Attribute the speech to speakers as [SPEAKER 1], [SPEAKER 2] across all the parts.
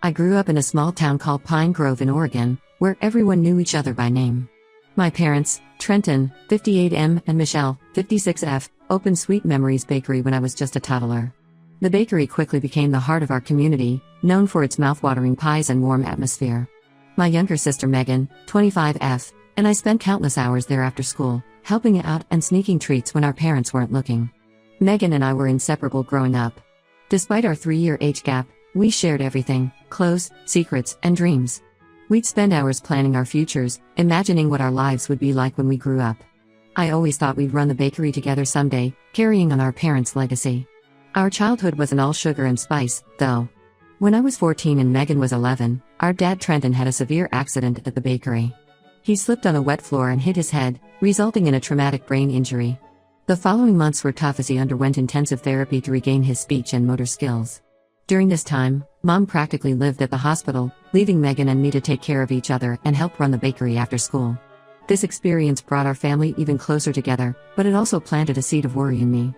[SPEAKER 1] I grew up in a small town called Pine Grove in Oregon, where everyone knew each other by name. My parents, Trenton, 58M, and Michelle, 56F, opened Sweet Memories Bakery when I was just a toddler. The bakery quickly became the heart of our community, known for its mouthwatering pies and warm atmosphere. My younger sister Megan, 25F, and I spent countless hours there after school, helping out and sneaking treats when our parents weren't looking. Megan and I were inseparable growing up. Despite our 3-year age gap, we shared everything: clothes, secrets, and dreams. We'd spend hours planning our futures, imagining what our lives would be like when we grew up. I always thought we'd run the bakery together someday, carrying on our parents' legacy. Our childhood wasn't all sugar and spice, though. When I was 14 and Megan was 11, our dad Trenton had a severe accident at the bakery. He slipped on a wet floor and hit his head, resulting in a traumatic brain injury. The following months were tough as he underwent intensive therapy to regain his speech and motor skills. During this time, Mom practically lived at the hospital, leaving Megan and me to take care of each other and help run the bakery after school. This experience brought our family even closer together, but it also planted a seed of worry in me.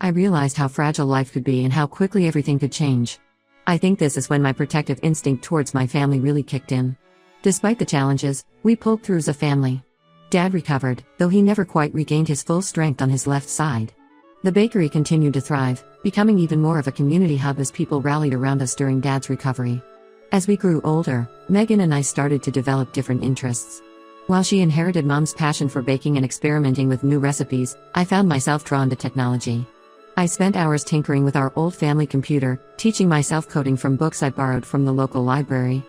[SPEAKER 1] I realized how fragile life could be and how quickly everything could change. I think this is when my protective instinct towards my family really kicked in. Despite the challenges, we pulled through as a family. Dad recovered, though he never quite regained his full strength on his left side. The bakery continued to thrive, becoming even more of a community hub as people rallied around us during Dad's recovery. As we grew older, Megan and I started to develop different interests. While she inherited Mom's passion for baking and experimenting with new recipes, I found myself drawn to technology. I spent hours tinkering with our old family computer, teaching myself coding from books I borrowed from the local library.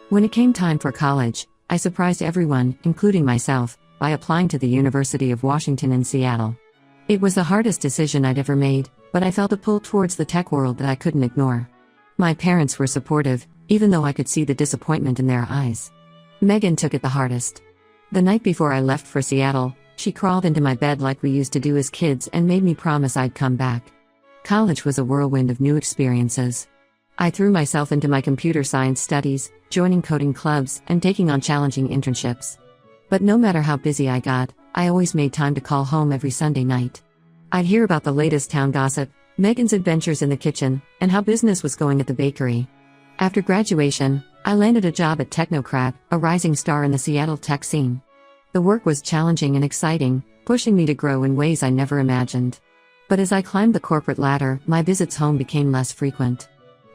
[SPEAKER 1] When it came time for college, I surprised everyone, including myself, by applying to the University of Washington in Seattle. It was the hardest decision I'd ever made, but I felt a pull towards the tech world that I couldn't ignore. My parents were supportive, even though I could see the disappointment in their eyes. Megan took it the hardest. The night before I left for Seattle, she crawled into my bed like we used to do as kids and made me promise I'd come back. College was a whirlwind of new experiences. I threw myself into my computer science studies, joining coding clubs, and taking on challenging internships. But no matter how busy I got, I always made time to call home every Sunday night. I'd hear about the latest town gossip, Megan's adventures in the kitchen, and how business was going at the bakery. After graduation, I landed a job at Technocrat, a rising star in the Seattle tech scene. The work was challenging and exciting, pushing me to grow in ways I never imagined. But as I climbed the corporate ladder, my visits home became less frequent.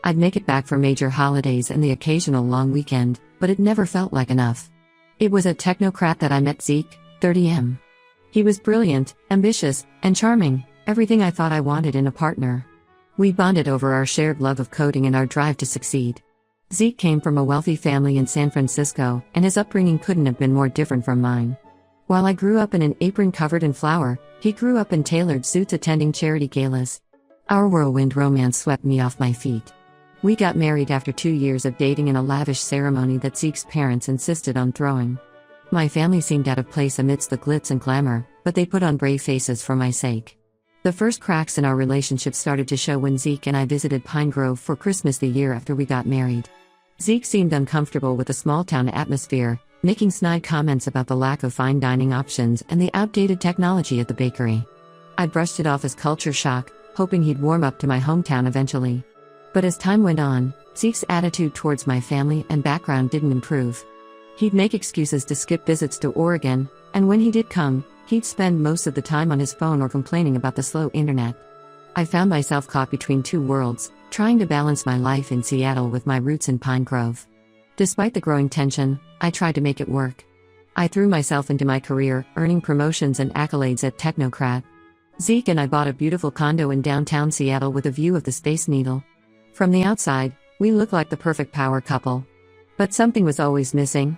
[SPEAKER 1] I'd make it back for major holidays and the occasional long weekend, but it never felt like enough. It was at Technocrat that I met Zeke, 30M. He was brilliant, ambitious, and charming, everything I thought I wanted in a partner. We bonded over our shared love of coding and our drive to succeed. Zeke came from a wealthy family in San Francisco, and his upbringing couldn't have been more different from mine. While I grew up in an apron covered in flour, he grew up in tailored suits attending charity galas. Our whirlwind romance swept me off my feet. We got married after 2 years of dating in a lavish ceremony that Zeke's parents insisted on throwing. My family seemed out of place amidst the glitz and glamour, but they put on brave faces for my sake. The first cracks in our relationship started to show when Zeke and I visited Pine Grove for Christmas the year after we got married. Zeke seemed uncomfortable with the small-town atmosphere, making snide comments about the lack of fine dining options and the outdated technology at the bakery. I brushed it off as culture shock, hoping he'd warm up to my hometown eventually. But as time went on, Zeke's attitude towards my family and background didn't improve. He'd make excuses to skip visits to Oregon, and when he did come, he'd spend most of the time on his phone or complaining about the slow internet. I found myself caught between two worlds, trying to balance my life in Seattle with my roots in Pine Grove. Despite the growing tension, I tried to make it work. I threw myself into my career, earning promotions and accolades at Technocrat. Zeke and I bought a beautiful condo in downtown Seattle with a view of the Space Needle. From the outside, we looked like the perfect power couple. But something was always missing.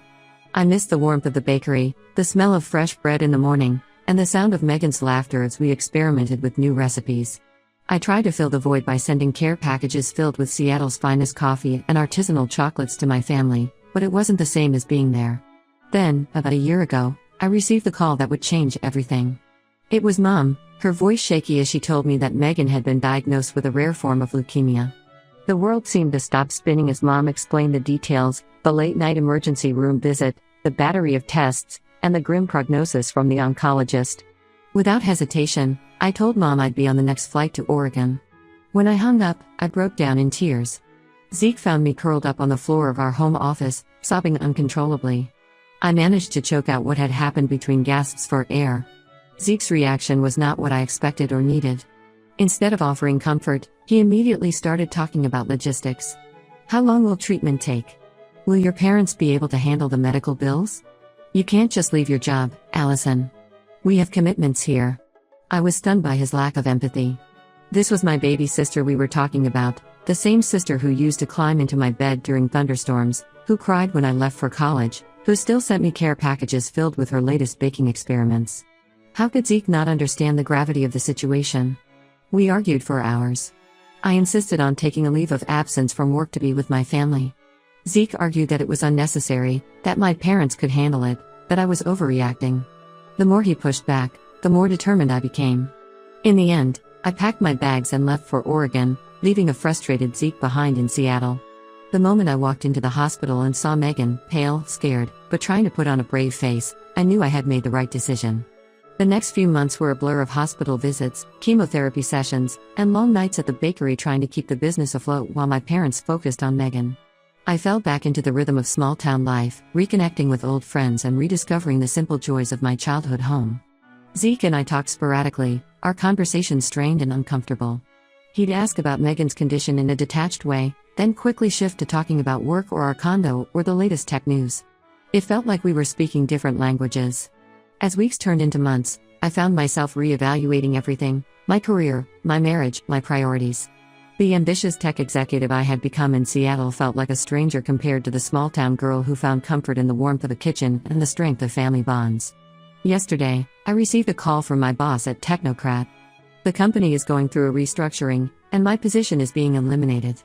[SPEAKER 1] I missed the warmth of the bakery, the smell of fresh bread in the morning, and the sound of Megan's laughter as we experimented with new recipes. I tried to fill the void by sending care packages filled with Seattle's finest coffee and artisanal chocolates to my family, but it wasn't the same as being there. Then, about a year ago, I received the call that would change everything. It was Mom, her voice shaky as she told me that Megan had been diagnosed with a rare form of leukemia. The world seemed to stop spinning as Mom explained the details: the late-night emergency room visit, the battery of tests, and the grim prognosis from the oncologist. Without hesitation, I told Mom I'd be on the next flight to Oregon. When I hung up, I broke down in tears. Zeke found me curled up on the floor of our home office, sobbing uncontrollably. I managed to choke out what had happened between gasps for air. Zeke's reaction was not what I expected or needed. Instead of offering comfort, he immediately started talking about logistics. How long will treatment take? Will your parents be able to handle the medical bills? You can't just leave your job, Allison. We have commitments here. I was stunned by his lack of empathy. This was my baby sister we were talking about, the same sister who used to climb into my bed during thunderstorms, who cried when I left for college, who still sent me care packages filled with her latest baking experiments. How could Zeke not understand the gravity of the situation? We argued for hours. I insisted on taking a leave of absence from work to be with my family. Zeke argued that it was unnecessary, that my parents could handle it, that I was overreacting. The more he pushed back, the more determined I became. In the end, I packed my bags and left for Oregon, leaving a frustrated Zeke behind in Seattle. The moment I walked into the hospital and saw Megan, pale, scared, but trying to put on a brave face, I knew I had made the right decision. The next few months were a blur of hospital visits, chemotherapy sessions, and long nights at the bakery trying to keep the business afloat while my parents focused on Megan. I fell back into the rhythm of small-town life, reconnecting with old friends and rediscovering the simple joys of my childhood home. Zeke and I talked sporadically, our conversations strained and uncomfortable. He'd ask about Megan's condition in a detached way, then quickly shift to talking about work or our condo or the latest tech news. It felt like we were speaking different languages. As weeks turned into months, I found myself re-evaluating everything: my career, my marriage, my priorities. The ambitious tech executive I had become in Seattle felt like a stranger compared to the small-town girl who found comfort in the warmth of a kitchen and the strength of family bonds. Yesterday, I received a call from my boss at Technocrat. The company is going through a restructuring, and my position is being eliminated.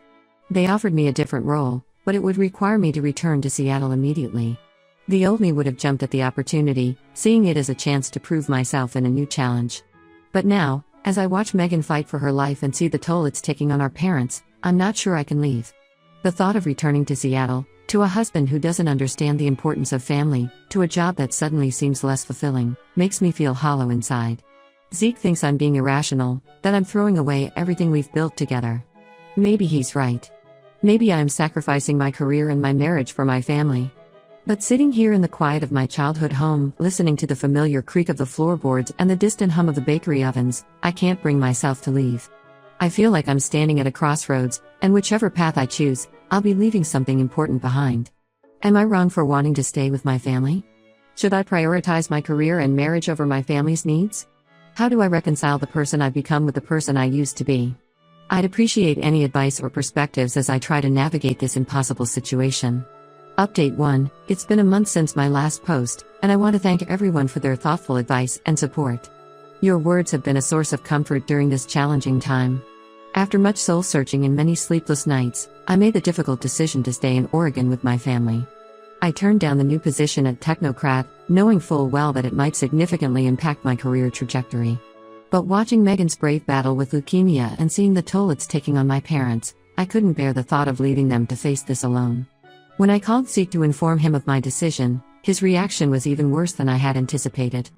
[SPEAKER 1] They offered me a different role, but it would require me to return to Seattle immediately. The old me would have jumped at the opportunity, seeing it as a chance to prove myself in a new challenge. But now, as I watch Megan fight for her life and see the toll it's taking on our parents, I'm not sure I can leave. The thought of returning to Seattle, to a husband who doesn't understand the importance of family, to a job that suddenly seems less fulfilling, makes me feel hollow inside. Zeke thinks I'm being irrational, that I'm throwing away everything we've built together. Maybe he's right. Maybe I'm sacrificing my career and my marriage for my family. But sitting here in the quiet of my childhood home, listening to the familiar creak of the floorboards and the distant hum of the bakery ovens, I can't bring myself to leave. I feel like I'm standing at a crossroads, and whichever path I choose, I'll be leaving something important behind. Am I wrong for wanting to stay with my family? Should I prioritize my career and marriage over my family's needs? How do I reconcile the person I've become with the person I used to be? I'd appreciate any advice or perspectives as I try to navigate this impossible situation. Update 1, it's been a month since my last post, and I want to thank everyone for their thoughtful advice and support. Your words have been a source of comfort during this challenging time. After much soul-searching and many sleepless nights, I made the difficult decision to stay in Oregon with my family. I turned down the new position at Technocrat, knowing full well that it might significantly impact my career trajectory. But watching Megan's brave battle with leukemia and seeing the toll it's taking on my parents, I couldn't bear the thought of leaving them to face this alone. When I called Zeke to inform him of my decision, his reaction was even worse than I had anticipated.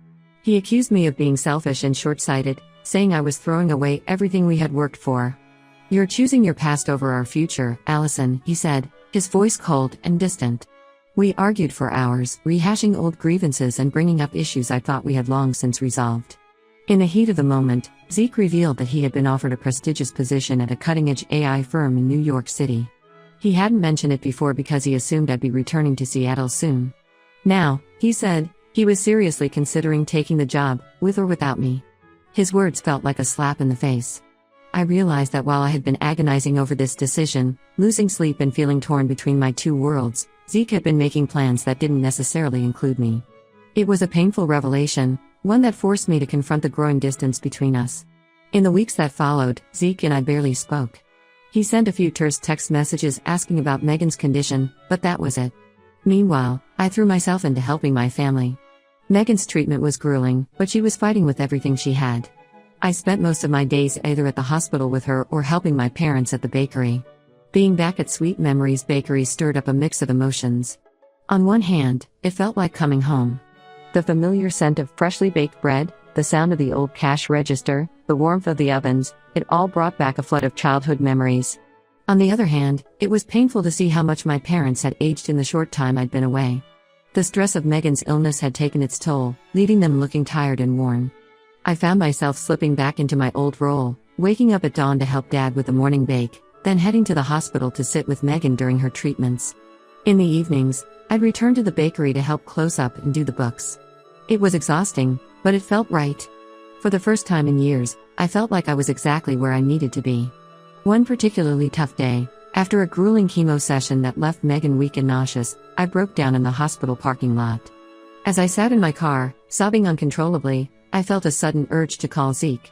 [SPEAKER 1] He accused me of being selfish and short-sighted, saying I was throwing away everything we had worked for. "You're choosing your past over our future, Allison," he said, his voice cold and distant. We argued for hours, rehashing old grievances and bringing up issues I thought we had long since resolved. In the heat of the moment, Zeke revealed that he had been offered a prestigious position at a cutting-edge AI firm in New York City. He hadn't mentioned it before because he assumed I'd be returning to Seattle soon. Now, he said, he was seriously considering taking the job, with or without me. His words felt like a slap in the face. I realized that while I had been agonizing over this decision, losing sleep and feeling torn between my two worlds, Zeke had been making plans that didn't necessarily include me. It was a painful revelation, one that forced me to confront the growing distance between us. In the weeks that followed, Zeke and I barely spoke. He sent a few terse text messages asking about Megan's condition, but that was it. Meanwhile, I threw myself into helping my family. Megan's treatment was grueling, but she was fighting with everything she had. I spent most of my days either at the hospital with her or helping my parents at the bakery. Being back at Sweet Memories Bakery stirred up a mix of emotions. On one hand, it felt like coming home. The familiar scent of freshly baked bread, the sound of the old cash register, the warmth of the ovens, it all brought back a flood of childhood memories. On the other hand, it was painful to see how much my parents had aged in the short time I'd been away. The stress of Megan's illness had taken its toll, leaving them looking tired and worn. I found myself slipping back into my old role, waking up at dawn to help Dad with the morning bake, then heading to the hospital to sit with Megan during her treatments. In the evenings, I'd return to the bakery to help close up and do the books. It was exhausting, but it felt right. For the first time in years, I felt like I was exactly where I needed to be. One particularly tough day, after a grueling chemo session that left Megan weak and nauseous, I broke down in the hospital parking lot. As I sat in my car, sobbing uncontrollably, I felt a sudden urge to call Zeke.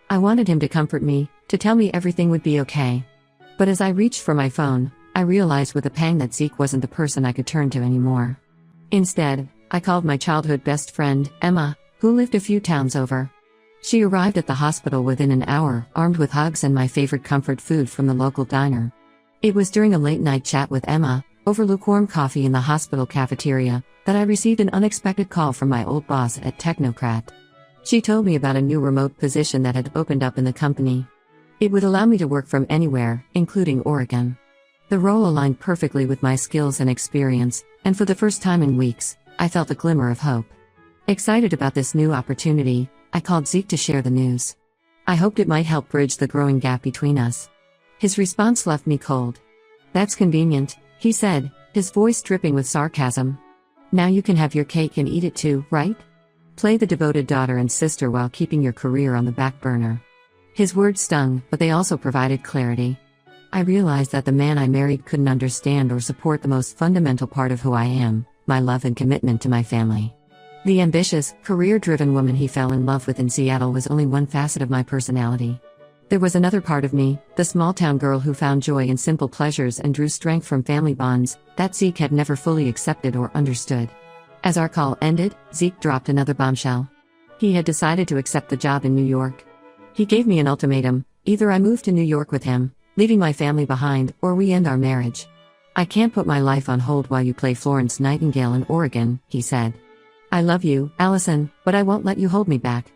[SPEAKER 1] I wanted him to comfort me, to tell me everything would be okay. But as I reached for my phone, I realized with a pang that Zeke wasn't the person I could turn to anymore. Instead, I called my childhood best friend, Emma, who lived a few towns over. She arrived at the hospital within an hour, armed with hugs and my favorite comfort food from the local diner. It was during a late-night chat with Emma, over lukewarm coffee in the hospital cafeteria, that I received an unexpected call from my old boss at Technocrat. She told me about a new remote position that had opened up in the company. It would allow me to work from anywhere, including Oregon. The role aligned perfectly with my skills and experience, and for the first time in weeks, I felt a glimmer of hope. Excited about this new opportunity, I called Zeke to share the news. I hoped it might help bridge the growing gap between us. His response left me cold. "That's convenient," he said, his voice dripping with sarcasm. "Now you can have your cake and eat it too, right? Play the devoted daughter and sister while keeping your career on the back burner." His words stung, but they also provided clarity. I realized that the man I married couldn't understand or support the most fundamental part of who I am, my love and commitment to my family. The ambitious, career-driven woman he fell in love with in Seattle was only one facet of my personality. There was another part of me, the small-town girl who found joy in simple pleasures and drew strength from family bonds, that Zeke had never fully accepted or understood. As our call ended, Zeke dropped another bombshell. He had decided to accept the job in New York. He gave me an ultimatum: either I move to New York with him, leaving my family behind, or we end our marriage. "I can't put my life on hold while you play Florence Nightingale in Oregon," he said. "I love you, Allison, but I won't let you hold me back."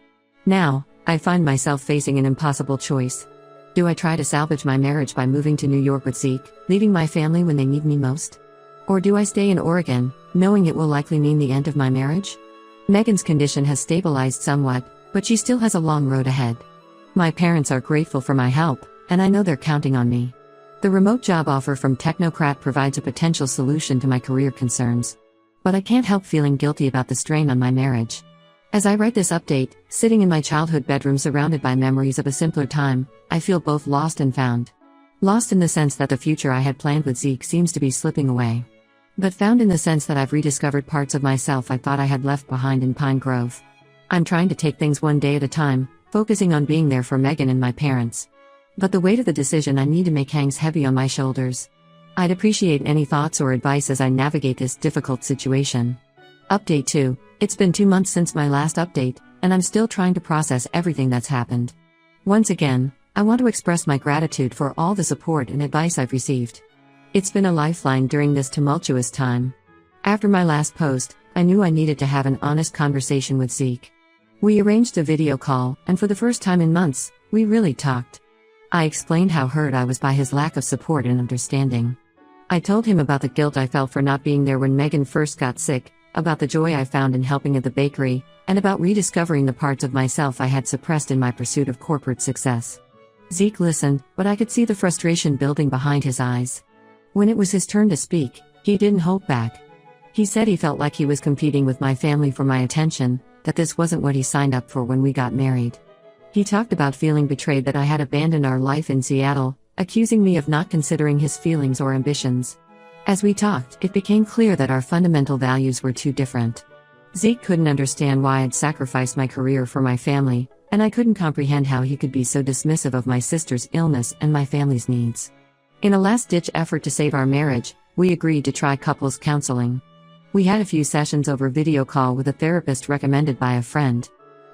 [SPEAKER 1] Now, I find myself facing an impossible choice. Do I try to salvage my marriage by moving to New York with Zeke, leaving my family when they need me most? Or do I stay in Oregon, knowing it will likely mean the end of my marriage? Megan's condition has stabilized somewhat, but she still has a long road ahead. My parents are grateful for my help, and I know they're counting on me. The remote job offer from Technocrat provides a potential solution to my career concerns. But I can't help feeling guilty about the strain on my marriage. As I write this update, sitting in my childhood bedroom surrounded by memories of a simpler time, I feel both lost and found. Lost in the sense that the future I had planned with Zeke seems to be slipping away. But found in the sense that I've rediscovered parts of myself I thought I had left behind in Pine Grove. I'm trying to take things one day at a time, focusing on being there for Megan and my parents. But the weight of the decision I need to make hangs heavy on my shoulders. I'd appreciate any thoughts or advice as I navigate this difficult situation. Update 2. It's been 2 months since my last update, and I'm still trying to process everything that's happened. Once again, I want to express my gratitude for all the support and advice I've received. It's been a lifeline during this tumultuous time. After my last post, I knew I needed to have an honest conversation with Zeke. We arranged a video call, and for the first time in months, we really talked. I explained how hurt I was by his lack of support and understanding. I told him about the guilt I felt for not being there when Megan first got sick, about the joy I found in helping at the bakery, and about rediscovering the parts of myself I had suppressed in my pursuit of corporate success. Zeke listened, but I could see the frustration building behind his eyes. When it was his turn to speak, he didn't hold back. He said he felt like he was competing with my family for my attention, that this wasn't what he signed up for when we got married. He talked about feeling betrayed that I had abandoned our life in Seattle, accusing me of not considering his feelings or ambitions. As we talked, it became clear that our fundamental values were too different. Zeke couldn't understand why I'd sacrificed my career for my family, and I couldn't comprehend how he could be so dismissive of my sister's illness and my family's needs. In a last-ditch effort to save our marriage, we agreed to try couples counseling. We had a few sessions over video call with a therapist recommended by a friend.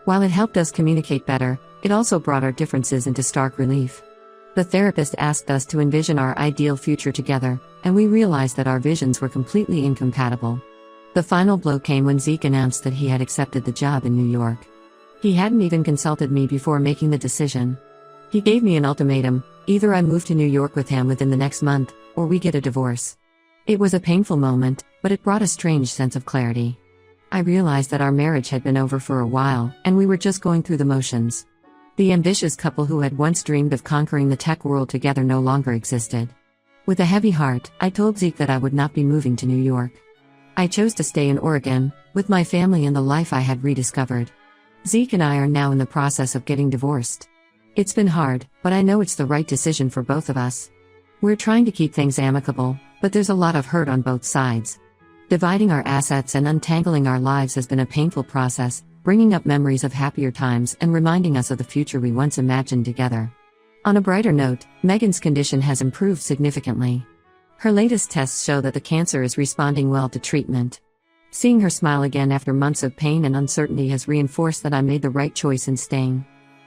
[SPEAKER 1] While it helped us communicate better, it also brought our differences into stark relief. The therapist asked us to envision our ideal future together, and we realized that our visions were completely incompatible. The final blow came when Zeke announced that he had accepted the job in New York. He hadn't even consulted me before making the decision. He gave me an ultimatum: Either I move to New York with him within the next month, or we get a divorce. It was a painful moment, but it brought a strange sense of clarity. I realized that our marriage had been over for a while, and we were just going through the motions. The ambitious couple who had once dreamed of conquering the tech world together no longer existed. With a heavy heart, I told Zeke that I would not be moving to New York. I chose to stay in Oregon, with my family and the life I had rediscovered. Zeke and I are now in the process of getting divorced. It's been hard, but I know it's the right decision for both of us. We're trying to keep things amicable, but there's a lot of hurt on both sides. Dividing our assets and untangling our lives has been a painful process, bringing up memories of happier times and reminding us of the future we once imagined together. On a brighter note, Megan's condition has improved significantly. Her latest tests show that the cancer is responding well to treatment. Seeing her smile again after months of pain and uncertainty has reinforced that I made the right choice in staying.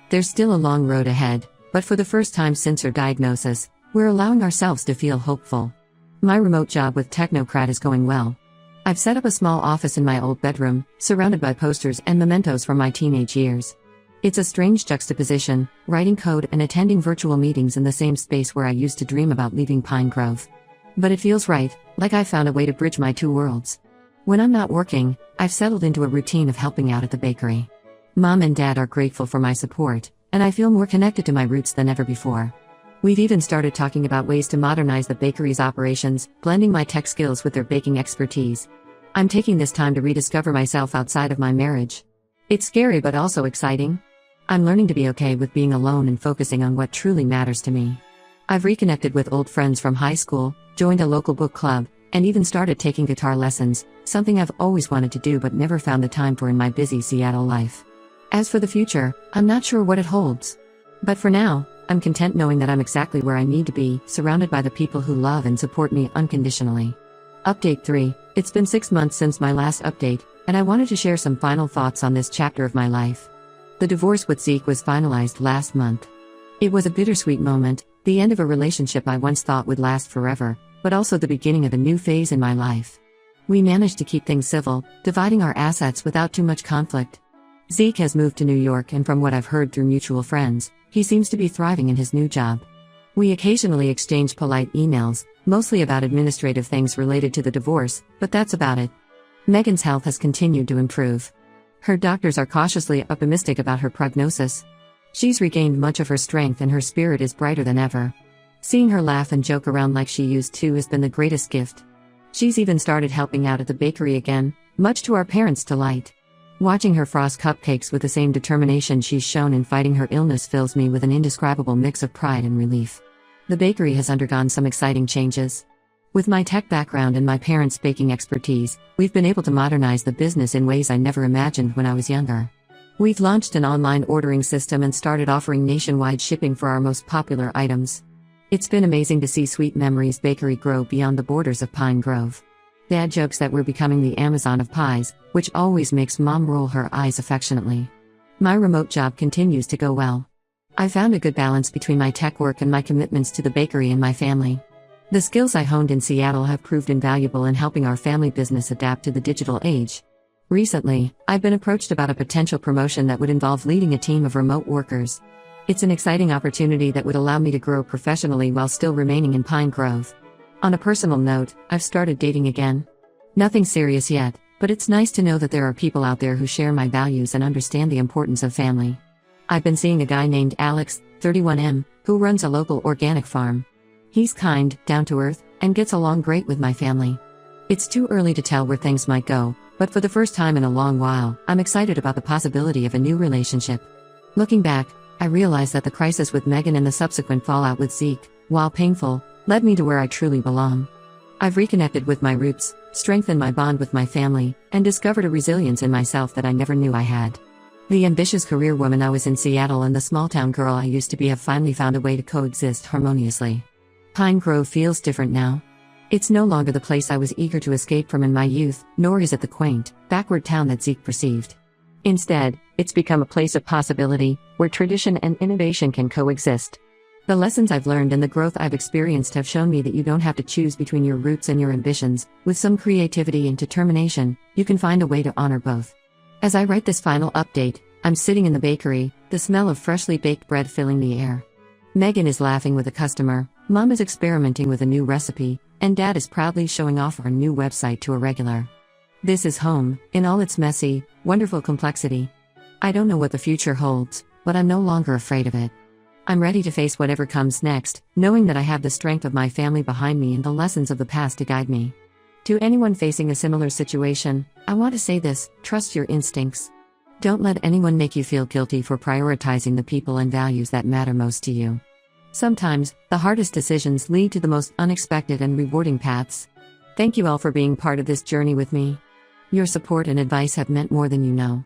[SPEAKER 1] There's still a long road ahead, but for the first time since her diagnosis, we're allowing ourselves to feel hopeful. My remote job with Technocrat is going well. I've set up a small office in my old bedroom, surrounded by posters and mementos from my teenage years. It's a strange juxtaposition, writing code and attending virtual meetings in the same space where I used to dream about leaving Pine Grove. But it feels right, like I found a way to bridge my two worlds. When I'm not working, I've settled into a routine of helping out at the bakery. Mom and Dad are grateful for my support, and I feel more connected to my roots than ever before. We've even started talking about ways to modernize the bakery's operations, blending my tech skills with their baking expertise. I'm taking this time to rediscover myself outside of my marriage. It's scary but also exciting. I'm learning to be okay with being alone and focusing on what truly matters to me. I've reconnected with old friends from high school, joined a local book club, and even started taking guitar lessons, something I've always wanted to do but never found the time for in my busy Seattle life. As for the future, I'm not sure what it holds. But for now, I'm content knowing that I'm exactly where I need to be, surrounded by the people who love and support me unconditionally. Update 3. It's been 6 months since my last update, and I wanted to share some final thoughts on this chapter of my life. The divorce with Zeke was finalized last month. It was a bittersweet moment, the end of a relationship I once thought would last forever, but also the beginning of a new phase in my life. We managed to keep things civil, dividing our assets without too much conflict. Zeke has moved to New York, and from what I've heard through mutual friends, he seems to be thriving in his new job. We occasionally exchange polite emails, mostly about administrative things related to the divorce, but that's about it. Megan's health has continued to improve. Her doctors are cautiously optimistic about her prognosis. She's regained much of her strength and her spirit is brighter than ever. Seeing her laugh and joke around like she used to has been the greatest gift. She's even started helping out at the bakery again, much to our parents' delight. Watching her frost cupcakes with the same determination she's shown in fighting her illness fills me with an indescribable mix of pride and relief. The bakery has undergone some exciting changes. With my tech background and my parents' baking expertise, we've been able to modernize the business in ways I never imagined when I was younger. We've launched an online ordering system and started offering nationwide shipping for our most popular items. It's been amazing to see Sweet Memories Bakery grow beyond the borders of Pine Grove. Dad jokes that we're becoming the Amazon of pies, which always makes Mom roll her eyes affectionately. My remote job continues to go well. I found a good balance between my tech work and my commitments to the bakery and my family. The skills I honed in Seattle have proved invaluable in helping our family business adapt to the digital age. Recently, I've been approached about a potential promotion that would involve leading a team of remote workers. It's an exciting opportunity that would allow me to grow professionally while still remaining in Pine Grove. On a personal note, I've started dating again. Nothing serious yet, but it's nice to know that there are people out there who share my values and understand the importance of family. I've been seeing a guy named Alex, 31M, who runs a local organic farm. He's kind, down to earth, and gets along great with my family. It's too early to tell where things might go, but for the first time in a long while, I'm excited about the possibility of a new relationship. Looking back, I realize that the crisis with Megan and the subsequent fallout with Zeke, while painful, led me to where I truly belong. I've reconnected with my roots, strengthened my bond with my family, and discovered a resilience in myself that I never knew I had. The ambitious career woman I was in Seattle and the small-town girl I used to be have finally found a way to coexist harmoniously. Pine Grove feels different now. It's no longer the place I was eager to escape from in my youth, nor is it the quaint, backward town that Zeke perceived. Instead, it's become a place of possibility, where tradition and innovation can coexist. The lessons I've learned and the growth I've experienced have shown me that you don't have to choose between your roots and your ambitions. With some creativity and determination, you can find a way to honor both. As I write this final update, I'm sitting in the bakery, the smell of freshly baked bread filling the air. Megan is laughing with a customer, Mom is experimenting with a new recipe, and Dad is proudly showing off our new website to a regular. This is home, in all its messy, wonderful complexity. I don't know what the future holds, but I'm no longer afraid of it. I'm ready to face whatever comes next, knowing that I have the strength of my family behind me and the lessons of the past to guide me. To anyone facing a similar situation, I want to say this: trust your instincts. Don't let anyone make you feel guilty for prioritizing the people and values that matter most to you. Sometimes, the hardest decisions lead to the most unexpected and rewarding paths. Thank you all for being part of this journey with me. Your support and advice have meant more than you know.